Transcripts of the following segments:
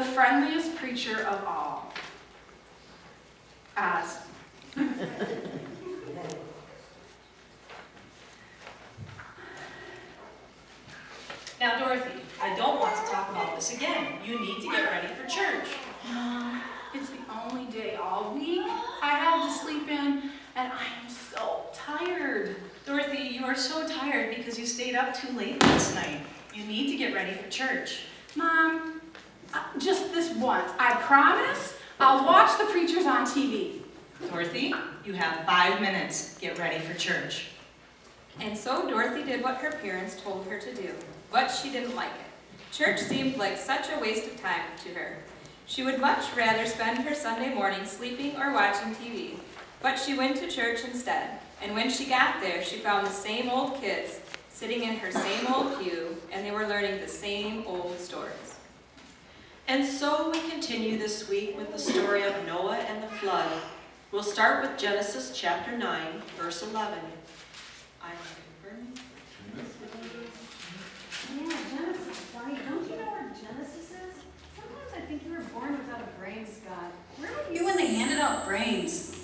the friendliest preacher of all. Oz. Now, Dorothy, I don't want to talk about this again. You need to get ready for church. It's the only day all week I have to sleep in, and I am so tired. Dorothy, you are so tired because you stayed up too late last night. You need to get ready for church. Mom, just this once. I promise I'll watch the preachers on TV. Dorothy, you have 5 minutes. Get ready for church. And so Dorothy did what her parents told her to do, but she didn't like it. Church seemed like such a waste of time to her. She would much rather spend her Sunday morning sleeping or watching TV, but she went to church instead. And when she got there, she found the same old kids sitting in her same old pew, and they were learning the same old stories. And so we continue this week with the story of Noah and the flood. We'll start with Genesis chapter 9, verse 11. Yeah, Genesis, right? Don't you know where Genesis is? Sometimes I think you were born without a brain, Scott. Where were you when they handed out brains?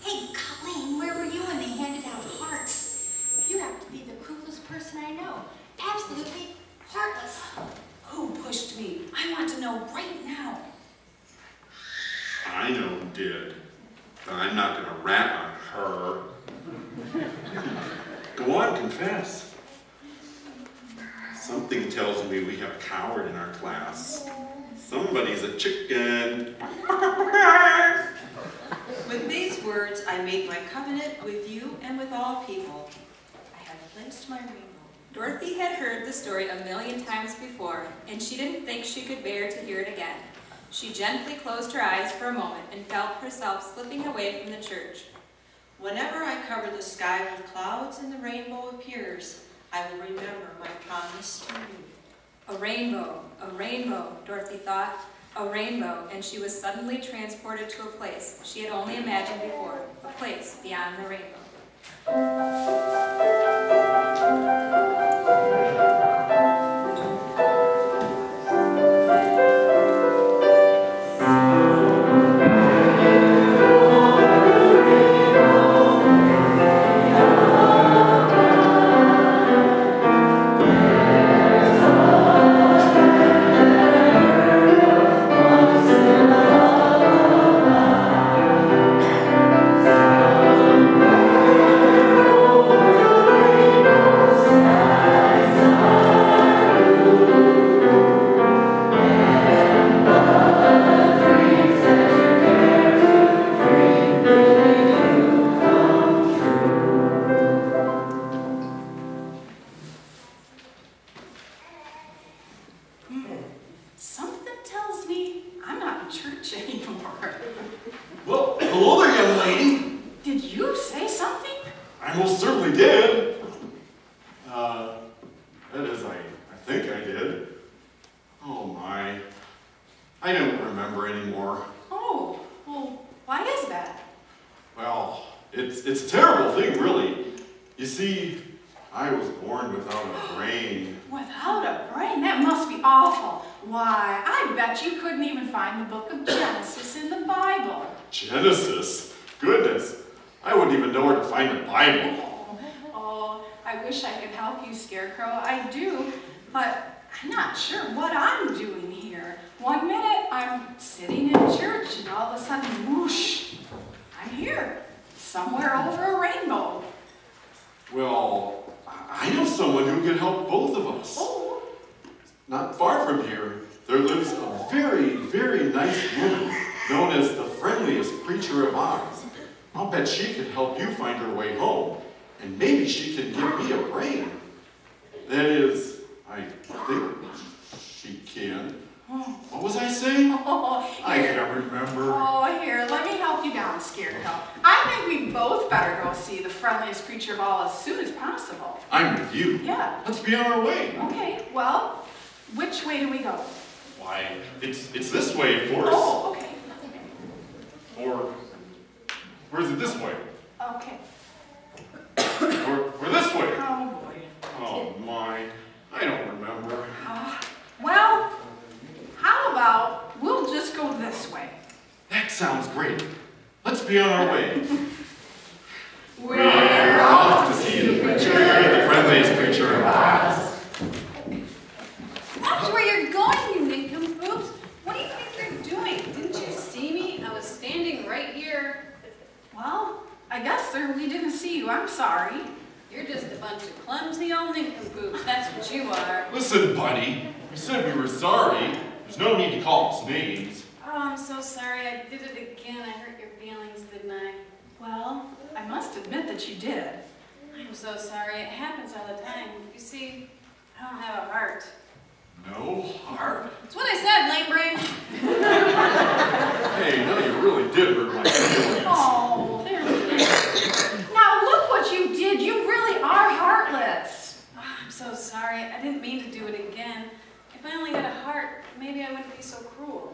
Hey, Colleen, where were you when they handed out hearts? You have to be the cruelest person I know. Absolutely heartless. Who pushed me? I want to know right now. I know who did, but I'm not going to rat on her. Go on, confess. Something tells me we have a coward in our class. Somebody's a chicken. With these words, I make my covenant with you and with all people. I have placed my rainbow. Dorothy had heard the story a million times before, and she didn't think she could bear to hear it again. She gently closed her eyes for a moment and felt herself slipping away from the church. Whenever I cover the sky with clouds and the rainbow appears, I will remember my promise to you. A rainbow, Dorothy thought. A rainbow, and she was suddenly transported to a place she had only imagined before, a place beyond the rainbow. Something tells me I'm not in church anymore. Well, hello there, young lady. Did you say something? I most certainly did. That is, I think I did. Oh my. I don't remember anymore. Oh, well, why is that? Well, it's a terrible thing, really. You see, I was born without a brain. Without a brain? That must be awful. Why, I bet you couldn't even find the book of Genesis in the Bible. Genesis? Goodness. I wouldn't even know where to find the Bible. Oh, I wish I could help you, Scarecrow. I do, but I'm not sure what I'm doing here. One minute, I'm sitting in church, and all of a sudden, whoosh, I'm here, somewhere over a rainbow. Well, I know someone who can help both of us. Oh. Not far from here, there lives a very, very nice woman known as the friendliest preacher of Oz. I'll bet she could help you find her way home, and maybe she can give me a brain. That is, I think she can. What was I saying? I can't remember. Oh, here, let me help you down, Scarecrow. I think we both better go see the friendliest preacher of all as soon as possible. I'm with you. Yeah. Let's be on our way. Okay, well, which way do we go? Why, it's this way, of course. Oh, okay. Or is it this way? Okay. Or this way? Oh, boy. Oh, my. I don't remember. Well, how about we'll sounds great. Let's be on our way. We're off to see the preacher, the friendliest preacher of Oz. Watch where you're going, you nincompoops. What do you think you're doing? Didn't you see me? I was standing right here. Well, I guess, sir, we didn't see you. I'm sorry. You're just a bunch of clumsy old nincompoops. That's what you are. Listen, buddy, we said we were sorry. There's no need to call us names. Oh, I'm so sorry. I did it again. I hurt your feelings, didn't I? Well, I must admit that you did. I'm so sorry. It happens all the time. You see, I don't have a heart. No heart? That's what I said, lame brain. Hey, no, you really did hurt my feelings. Oh, there we go. Now look what you did. You really are heartless. Oh, I'm so sorry. I didn't mean to do it again. If I only had a heart, maybe I wouldn't be so cruel.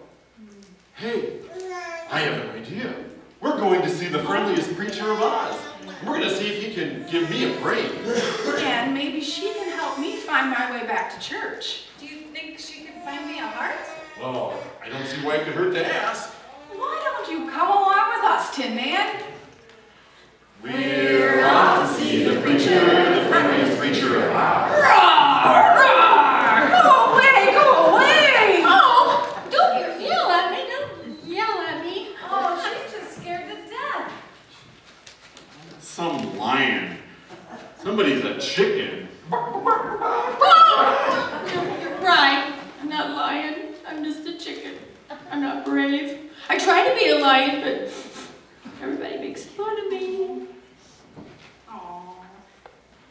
Hey, I have an idea. We're going to see the friendliest preacher of Oz. We're going to see if he can give me a break. And maybe she can help me find my way back to church. Do you think she could find me a heart? Well, I don't see why it could hurt to ask. Why don't you come along with us, Tin Man? We're off to see the preacher, the friendliest preacher of Oz. Roar! Roar! Go away! Go away! Oh, don't you yell at me. Don't yell at me. Oh, she's just scared to death. Some lion. Somebody's a chicken. You're right. I'm not lying. I'm just a chicken. I'm not brave. I try to be a lion, but everybody makes fun of me. Oh,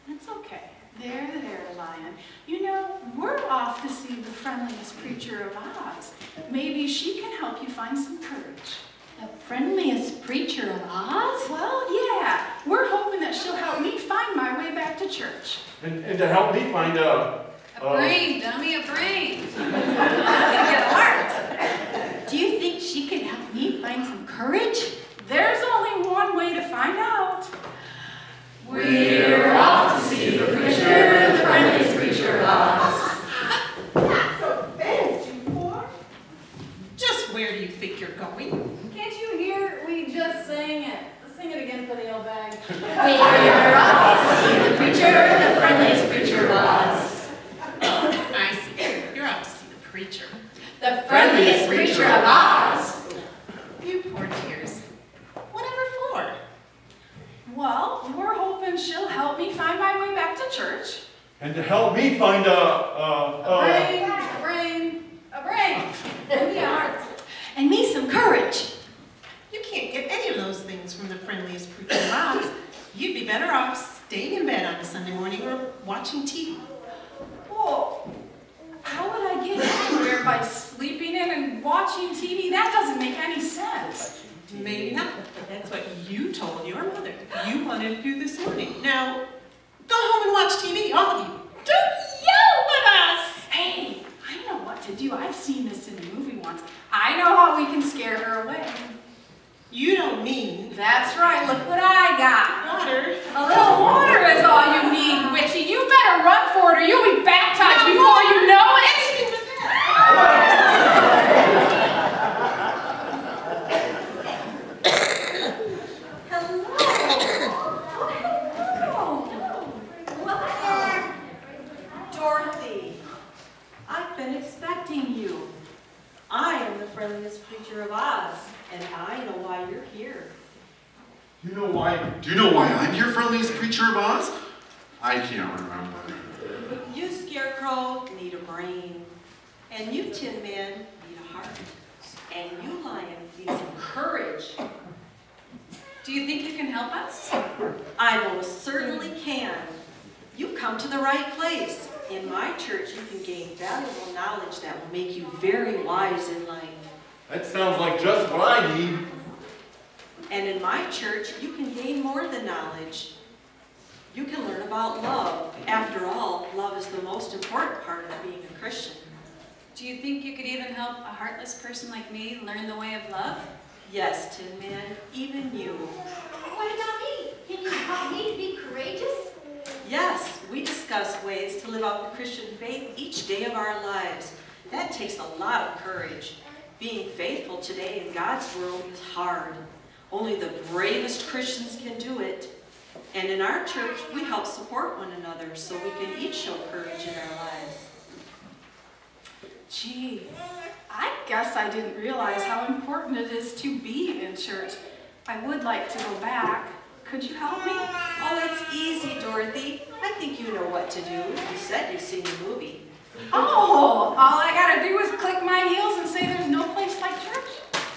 that's okay. There, Lion. You know, we're off to see the friendliest preacher of Oz. Maybe she can help you find some courage. The friendliest preacher of Oz? Well, yeah. We're hoping that she'll help me find my way back to church. And to help me find A brain, dummy, a brain. Gotta get a heart. Do you think she could help me find some courage? There's only one way to find out. We're off to see the preacher, the friendliest preacher of Oz. Just where do you think you're going? Can't you hear? We just sang it. Let's sing it again for the old bag. We're off to see the preacher, the friendliest preacher of Oz. I see. You're out to see the preacher. The friendliest preacher of Oz. You poor dears. Whatever for? Well, we're hoping she'll help me find my way back to church. And to help me find A brain. And me a heart. And me some courage. You can't get any of those things from the friendliest preacher of Oz. You'd be better off staying in bed on a Sunday morning or watching TV. Well, how would I get anywhere by sleeping in and watching TV? That doesn't make any sense. Maybe not. That's what you told your mother you wanted to do this morning. Now, go home and watch TV, all of you. Don't yell at us! Hey, I know what to do. I've seen this in a movie once. I know how we can scare her away. You don't mean That's right. Look what I got. water. A little water is all you need, Witchy. You better run for it or you'll be baptized before you know it. Dorothy, I've been expecting you. I am the friendliest preacher of Oz, and I know why you're here. Do you know why I'm your friendliest preacher of Oz? I can't remember. You, Scarecrow, need a brain. And you, Tin Man, need a heart. And you, Lion, need some courage. Do you think you can help us? I most certainly can. You've come to the right place. In my church, you can gain valuable knowledge that will make you very wise in life. That sounds like just what I need. And in my church, you can gain more than knowledge. You can learn about love. After all, love is the most important part of being a Christian. Do you think you could even help a heartless person like me learn the way of love? Yes, Tin Man, even you. What about me? Can you help me to be courageous? Yes, we discuss ways to live out the Christian faith each day of our lives. That takes a lot of courage. Being faithful today in God's world is hard. Only the bravest Christians can do it. And in our church, we help support one another so we can each show courage in our lives. Gee, I guess I didn't realize how important it is to be in church. I would like to go back. Could you help me? Oh, it's easy, Dorothy. I think you know what to do. You said you've seen the movie. Oh, all I gotta do is click my heels and say there's no place like church?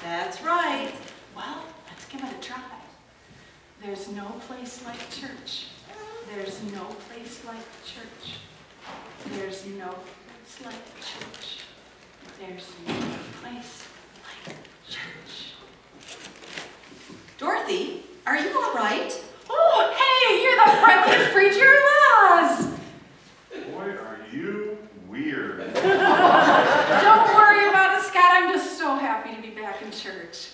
That's right. Well, let's give it a try. There's no place like church. There's no place like church. There's no place like church. There's no place like church. Dorothy, are you all right? Oh, hey, you're the friendliest preacher in Oz. Boy, are you weird. Don't worry about it, Scott. I'm just so happy to be back in church.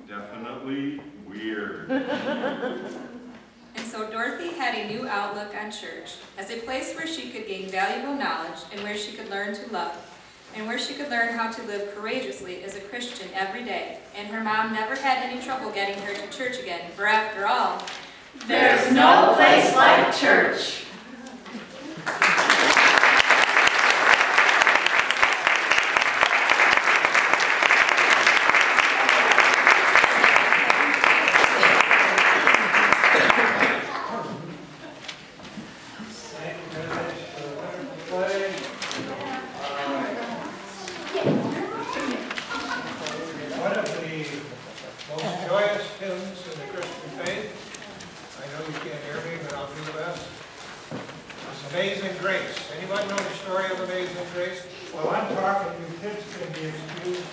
Definitely weird. And so Dorothy had a new outlook on church as a place where she could gain valuable knowledge and where she could learn to love and where she could learn how to live courageously as a Christian every day. And her mom never had any trouble getting her to church again, for after all, There's no place like church. One of the most joyous hymns in the Christian faith, I know you can't hear me, but I'll do the best, is Amazing Grace. Anyone know the story of Amazing Grace? Well, I'm talking, you kids can be excused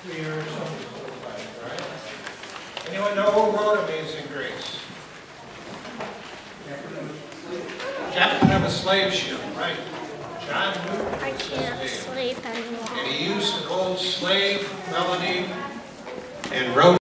to your Sunday school class, right? Anyone know who wrote Amazing Grace? Captain of a slave ship, right? John Newton. I can't sleep anymore. And he used an old slave melody and wrote